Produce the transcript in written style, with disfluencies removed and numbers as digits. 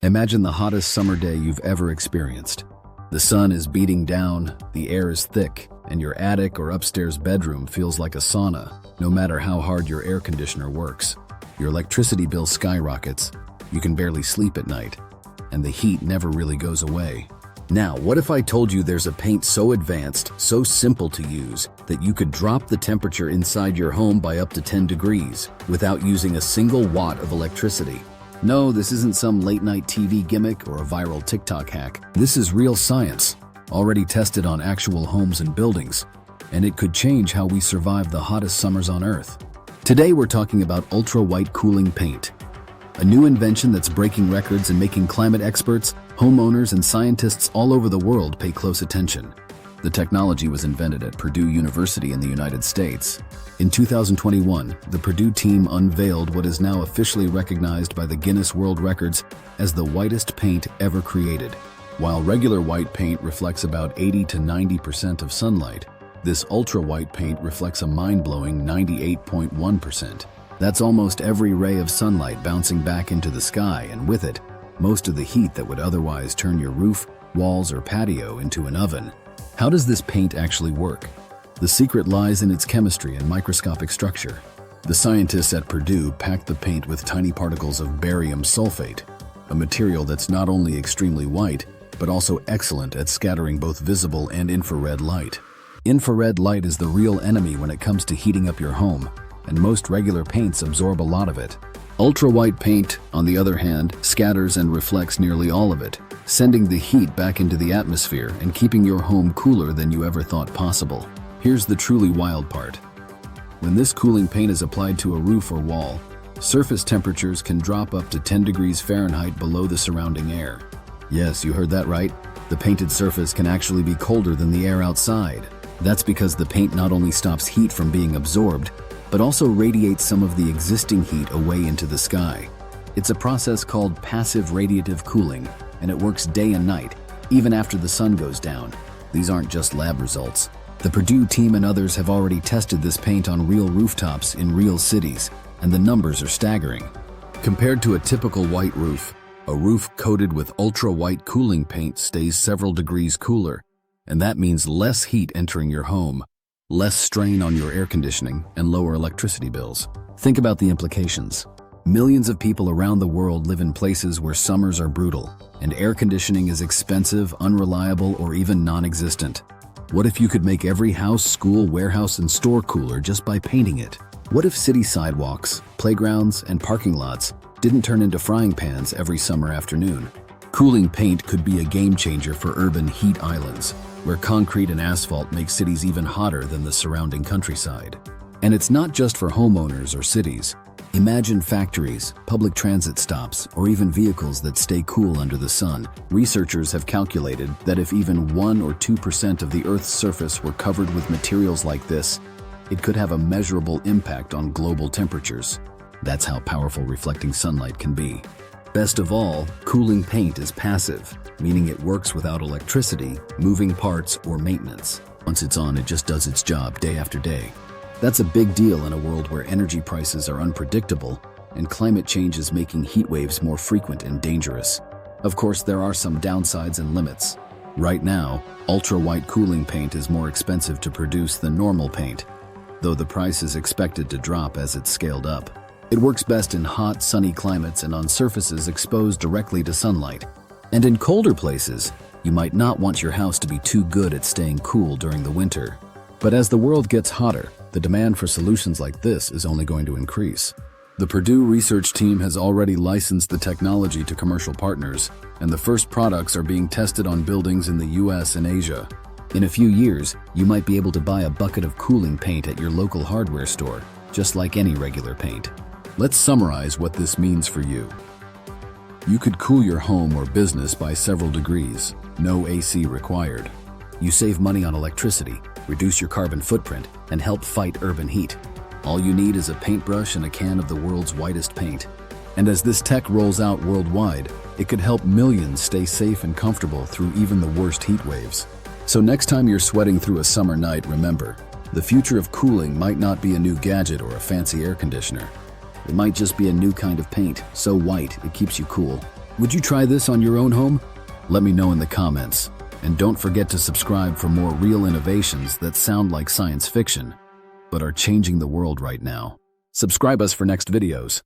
Imagine the hottest summer day you've ever experienced. The sun is beating down, the air is thick, and your attic or upstairs bedroom feels like a sauna, no matter how hard your air conditioner works. Your electricity bill skyrockets, you can barely sleep at night, and the heat never really goes away. Now, what if I told you there's a paint so advanced, so simple to use, that you could drop the temperature inside your home by up to 10 degrees without using a single watt of electricity? No, this isn't some late-night TV gimmick or a viral TikTok hack. This is real science, already tested on actual homes and buildings, and it could change how we survive the hottest summers on Earth. Today we're talking about ultra-white cooling paint, a new invention that's breaking records and making climate experts, homeowners, and scientists all over the world pay close attention. The technology was invented at Purdue University in the United States. In 2021, the Purdue team unveiled what is now officially recognized by the Guinness World Records as the whitest paint ever created. While regular white paint reflects about 80 to 90% of sunlight, this ultra-white paint reflects a mind-blowing 98.1%. That's almost every ray of sunlight bouncing back into the sky, and with it, most of the heat that would otherwise turn your roof, walls, or patio into an oven. How does this paint actually work? The secret lies in its chemistry and microscopic structure. The scientists at Purdue packed the paint with tiny particles of barium sulfate, a material that's not only extremely white, but also excellent at scattering both visible and infrared light. Infrared light is the real enemy when it comes to heating up your home, and most regular paints absorb a lot of it. Ultra-white paint, on the other hand, scatters and reflects nearly all of it, sending the heat back into the atmosphere and keeping your home cooler than you ever thought possible. Here's the truly wild part. When this cooling paint is applied to a roof or wall, surface temperatures can drop up to 10 degrees Fahrenheit below the surrounding air. Yes, you heard that right. The painted surface can actually be colder than the air outside. That's because the paint not only stops heat from being absorbed, but also radiates some of the existing heat away into the sky. It's a process called passive radiative cooling, and it works day and night, even after the sun goes down. These aren't just lab results. The Purdue team and others have already tested this paint on real rooftops in real cities, and the numbers are staggering. Compared to a typical white roof, a roof coated with ultra-white cooling paint stays several degrees cooler, and that means less heat entering your home, less strain on your air conditioning, and lower electricity bills. Think about the implications. Millions of people around the world live in places where summers are brutal, and air conditioning is expensive, unreliable, or even non-existent. What if you could make every house, school, warehouse, and store cooler just by painting it? What if city sidewalks, playgrounds, and parking lots didn't turn into frying pans every summer afternoon? Cooling paint could be a game changer for urban heat islands, where concrete and asphalt make cities even hotter than the surrounding countryside. And it's not just for homeowners or cities. Imagine factories, public transit stops, or even vehicles that stay cool under the sun. Researchers have calculated that if even 1 or 2% of the Earth's surface were covered with materials like this, it could have a measurable impact on global temperatures. That's how powerful reflecting sunlight can be. Best of all, cooling paint is passive, meaning it works without electricity, moving parts, or maintenance. Once it's on, it just does its job day after day. That's a big deal in a world where energy prices are unpredictable and climate change is making heat waves more frequent and dangerous. Of course, there are some downsides and limits. Right now, ultra-white cooling paint is more expensive to produce than normal paint, though the price is expected to drop as it's scaled up. It works best in hot, sunny climates and on surfaces exposed directly to sunlight. And in colder places, you might not want your house to be too good at staying cool during the winter. But as the world gets hotter, the demand for solutions like this is only going to increase. The Purdue research team has already licensed the technology to commercial partners, and the first products are being tested on buildings in the US and Asia. In a few years, you might be able to buy a bucket of cooling paint at your local hardware store, just like any regular paint. Let's summarize what this means for you. You could cool your home or business by several degrees, no AC required. You save money on electricity, reduce your carbon footprint, and help fight urban heat. All you need is a paintbrush and a can of the world's whitest paint. And as this tech rolls out worldwide, it could help millions stay safe and comfortable through even the worst heat waves. So next time you're sweating through a summer night, remember, the future of cooling might not be a new gadget or a fancy air conditioner. It might just be a new kind of paint, so white it keeps you cool. Would you try this on your own home? Let me know in the comments. And don't forget to subscribe for more real innovations that sound like science fiction, but are changing the world right now. Subscribe us for next videos.